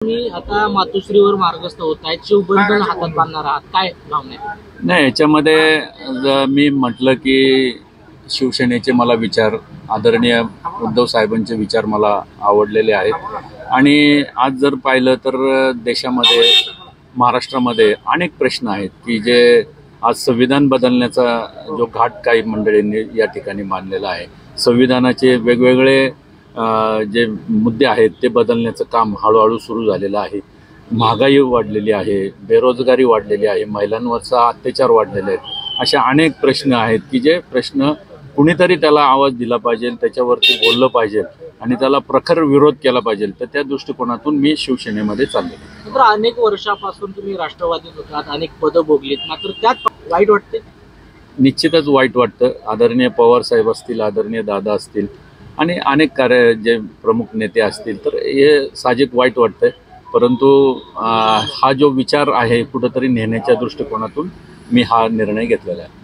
तुम्ही आता मातोश्रीवर मार्गस्थ होत आहेत, शिवबंधन हातात बांधणार आहात, काय भावना आहे? नाही, याच्यामध्ये मी म्हटलं की शिवसेनेचे मला विचार, आदरणीय उद्धव साहेबांचे विचार मला आवडलेले आहेत आणि आज जर पाहिलं तर देशामध्ये, महाराष्ट्रामध्ये अनेक प्रश्न आहेत की जे आज संविधान बदलण्याचा जो घाट काही मंडळींनी या ठिकाणी मानलेला आहे. संविधानाचे वेगवेगळे जे मुद्दे आहेत ते बदलण्याचं काम हळूहळू सुरू झालेलं आहे. महागाई वाढलेली आहे, बेरोजगारी वाढलेली आहे, महिलांवरचा अत्याचार वाढलेले आहेत. अशा अनेक प्रश्न आहेत की जे प्रश्न कुणीतरी त्याला आवाज दिला पाहिजे, त्याच्यावरती बोललं पाहिजे आणि त्याला प्रखर विरोध केला पाहिजे. तर त्या दृष्टिकोनातून मी शिवसेनेमध्ये चाललो. तर अनेक वर्षापासून तुम्ही राष्ट्रवादीत होतात, अनेक पदं भोगलीत, मात्र त्यात वाईट वाटते? निश्चितच वाईट वाटतं. आदरणीय पवार साहेब असतील, आदरणीय दादा असतील आणि अनेक जे प्रमुख नेते असतील, तर हे साहजिक वाईट वाटतंय. परंतु हा जो विचार आहे कुठंतरी नेण्याच्या दृष्टिकोनातून मी हा निर्णय घेतलेला आहे.